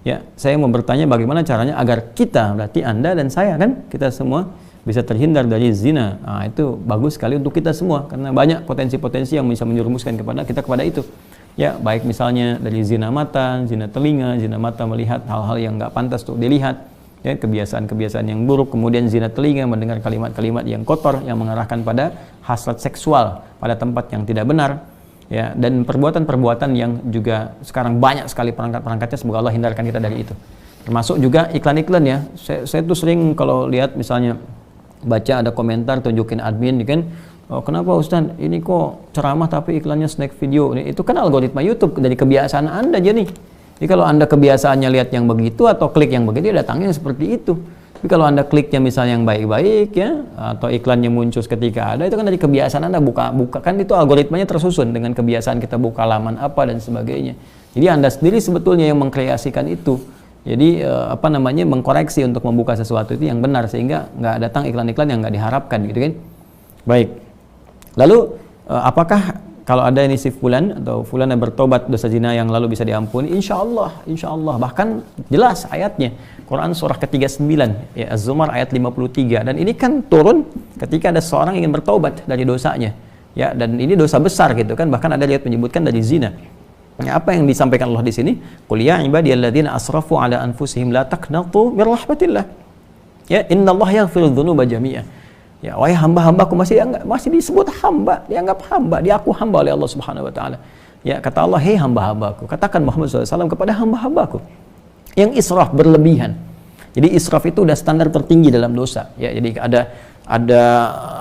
Ya, saya mau bertanya bagaimana caranya agar kita, berarti Anda dan saya kan, kita semua bisa terhindar dari zina. Nah, itu bagus sekali untuk kita semua karena banyak potensi-potensi yang bisa menjerumuskan kepada itu. Ya, baik misalnya dari zina mata, zina telinga, zina mata melihat hal-hal yang nggak pantas untuk dilihat, ya, kebiasaan-kebiasaan yang buruk, kemudian zina telinga mendengar kalimat-kalimat yang kotor yang mengarahkan pada hasrat seksual pada tempat yang tidak benar. Ya, dan perbuatan-perbuatan yang juga sekarang banyak sekali perangkat-perangkatnya, semoga Allah hindarkan kita dari itu. Termasuk juga iklan-iklan ya. Saya tuh sering kalau lihat misalnya baca ada komentar tunjukin admin kan, oh, kenapa Ustaz ini kok ceramah tapi iklannya snack video. Itu kan algoritma YouTube dari kebiasaan Anda jadi. Jadi kalau Anda kebiasaannya lihat yang begitu atau klik yang begitu, ya datangnya seperti itu. Tapi kalau Anda kliknya misalnya yang baik-baik ya, atau iklannya muncul ketika ada, itu kan dari kebiasaan Anda buka kan, itu algoritmanya tersusun dengan kebiasaan kita buka laman apa dan sebagainya. Jadi Anda sendiri sebetulnya yang mengkreasikan itu. Jadi mengkoreksi untuk membuka sesuatu itu yang benar sehingga nggak datang iklan-iklan yang nggak diharapkan gitu kan. Baik. Lalu apakah kalau ada ini si fulan atau fulan yang bertobat dosa zina yang lalu bisa diampuni? Insya Allah. Bahkan jelas ayatnya. Quran surah ke-39, ya, Az-Zumar ayat 53. Dan ini kan turun ketika ada seorang ingin bertobat dari dosanya. Ya, dan ini dosa besar gitu kan. Bahkan ada lihat menyebutkan dari zina. Ya, apa yang disampaikan Allah di sini? Qul ya ibadiyalladzina asrafu ala anfusihim la taqnatu mir rahmatillah. Ya, innallaha yaghfiru dzunuba jami'a. Ya, wahai hamba-hambaku, masih disebut hamba, dianggap hamba, diaku hamba oleh Allah Subhanahu wa taala. Ya, kata Allah, "Hei hamba-hambaku, katakan Muhammad SAW kepada hamba-hambaku yang israf berlebihan." Jadi israf itu udah standar tertinggi dalam dosa. Ya, jadi ada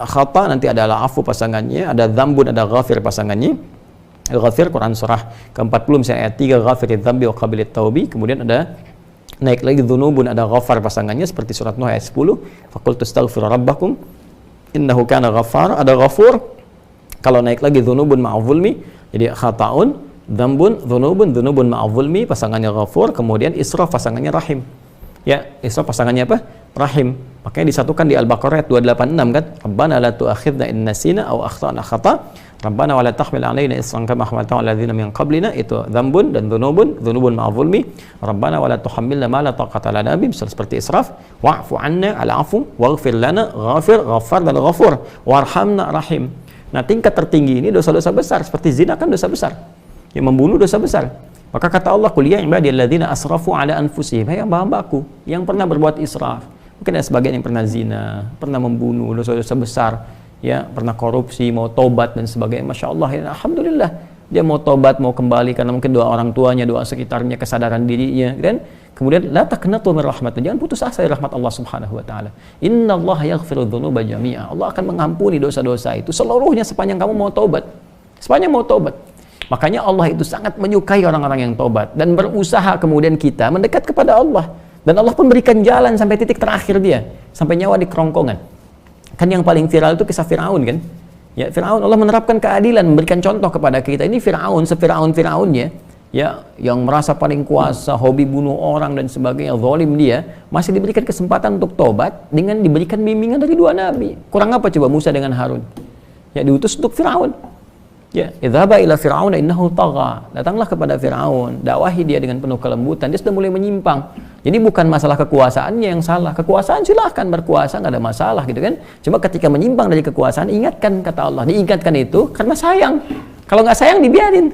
khata, nanti ada afu pasangannya, ada dzambun, ada ghafir pasangannya. Ghafir Quran surah ke-40 misalnya ayat 3, ghafiridzambi dzambi wa qabilit taubi. Kemudian ada naik lagi dzunubun, ada ghafar pasangannya seperti surat Nuh ayat 10, faqultu astaghfiru rabbakum innahu kana ghaffar. Ada ghafur. Kalau naik lagi dzunubun ma'zulmi, jadi khata'un, dzambun, dzunubun ma'zulmi pasangannya ghafur, kemudian israf pasangannya rahim. Ya, israf pasangannya apa? Rahim. Makanya disatukan di Al-Baqarah ayat 286 kan? Rabbana la tu'akhidna in nasina aw akhtana khata'. Rabbana wa la tahmil 'alaina isran kama hamaltahu 'alal ladzina min qablina. Itu dzambun dan dzunubun ma'zulmi. Rabbana wa la tuhammilna ma la taqata lana bi, seperti israf. Wa'fu 'anna al-'afu waghfir lana, ghafir, ghaffar dan ghafur. Warhamna rahim. Nah, tingkat tertinggi ini dosa-dosa besar, seperti zina kan dosa besar. Yang membunuh dosa besar. Maka kata Allah, "Qul ya ibadiyalladzina asrafu 'ala anfusihim." Hai hamba-hambaku yang pernah berbuat israf. Mungkin ada sebagian yang pernah zina, pernah membunuh, dosa-dosa besar, ya, pernah korupsi, mau tobat dan sebagainya. Masya Allah, ya, alhamdulillah dia mau tobat, mau kembali karena mungkin doa orang tuanya, doa sekitarnya, kesadaran dirinya, kan? Kemudian la taqnatu min rahmatillah, jangan putus asa dari rahmat Allah Subhanahu wa taala. Innallaha yaghfiru dzunuba jami'a. Allah akan mengampuni dosa-dosa itu seluruhnya sepanjang kamu mau tobat. Sepanjang mau tobat. Makanya Allah itu sangat menyukai orang-orang yang tobat dan berusaha kemudian kita mendekat kepada Allah. Dan Allah pun berikan jalan sampai titik terakhir dia, sampai nyawa di kerongkongan. Kan yang paling viral itu kisah Firaun kan? Ya, Firaun, Allah menerapkan keadilan, memberikan contoh kepada kita. Ini Firaun, sefiraun-firaunnya, ya, yang merasa paling kuasa, hobi bunuh orang dan sebagainya, zalim dia, masih diberikan kesempatan untuk tobat dengan diberikan bimbingan dari dua nabi. Kurang apa coba Musa dengan Harun? Ya, diutus untuk Firaun. Ya, idhaba ila fir'auna innahu tagha. Datanglah kepada Firaun, dakwahi dia dengan penuh kelembutan. Dia sudah mulai menyimpang. Jadi bukan masalah kekuasaannya yang salah. Kekuasaan silahkan berkuasa, nggak ada masalah gitu kan. Cuma ketika menyimpang dari kekuasaan, ingatkan kata Allah. Diingatkan itu karena sayang. Kalau nggak sayang dibiarin.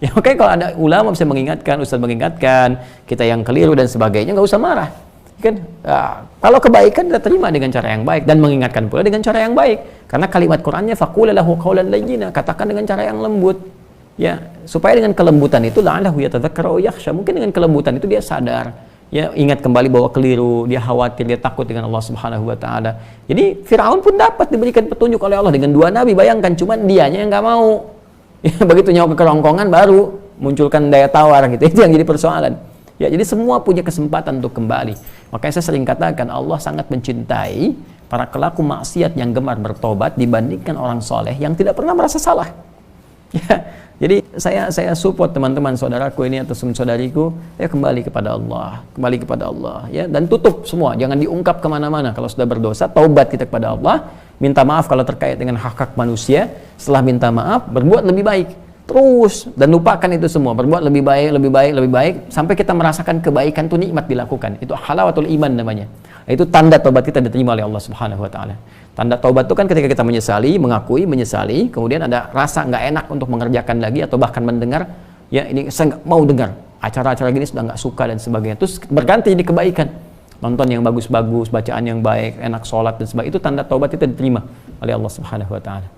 Ya, oke, kalau ada ulama bisa mengingatkan, ustaz mengingatkan, kita yang keliru dan sebagainya, nggak usah marah. Kan? Nah, kalau kebaikan kita terima dengan cara yang baik dan mengingatkan pula dengan cara yang baik. Karena kalimat Qur'annya faqula lahu qawlan layyina, katakan dengan cara yang lembut. Ya, supaya dengan kelembutan itu la'allahu yatadzakkara aw yakhsha. Mungkin dengan kelembutan itu dia sadar. Ya, ingat kembali bahwa keliru, dia khawatir, dia takut dengan Allah Subhanahu wa taala. Jadi Firaun pun dapat diberikan petunjuk oleh Allah dengan dua nabi. Bayangkan, cuman dianya yang nggak mau. Ya, begitu nyawa ke kerongkongan baru munculkan daya tawar gitu. Itu yang jadi persoalan. Ya, jadi semua punya kesempatan untuk kembali. Makanya saya sering katakan Allah sangat mencintai para pelaku maksiat yang gemar bertobat dibandingkan orang soleh yang tidak pernah merasa salah. Ya, jadi saya support teman-teman saudaraku ini atau saudariku, ya kembali kepada Allah, ya, dan tutup semua, jangan diungkap kemana-mana. Kalau sudah berdosa, taubat kita kepada Allah, minta maaf kalau terkait dengan hak-hak manusia. Setelah minta maaf, berbuat lebih baik. terus dan lupakan itu semua, berbuat lebih baik, lebih baik, lebih baik sampai kita merasakan kebaikan itu nikmat dilakukan. Itu halawatul iman namanya. Itu tanda taubat kita diterima oleh Allah Subhanahu wa taala. Tanda taubat itu kan ketika kita menyesali, mengakui, menyesali, kemudian ada rasa nggak enak untuk mengerjakan lagi atau bahkan mendengar, ya ini saya nggak mau dengar acara-acara gini, sudah nggak suka dan sebagainya. Terus berganti jadi kebaikan, nonton yang bagus-bagus, bacaan yang baik, enak sholat dan sebagainya. Itu tanda taubat kita diterima oleh Allah Subhanahu wa taala.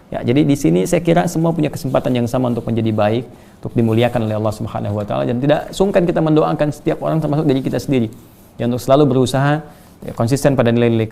Ya, jadi di sini saya kira semua punya kesempatan yang sama untuk menjadi baik, untuk dimuliakan oleh Allah Subhanahu wa taala, dan tidak sungkan kita mendoakan setiap orang termasuk diri kita sendiri. Ya, untuk selalu berusaha ya, konsisten pada nilai-nilai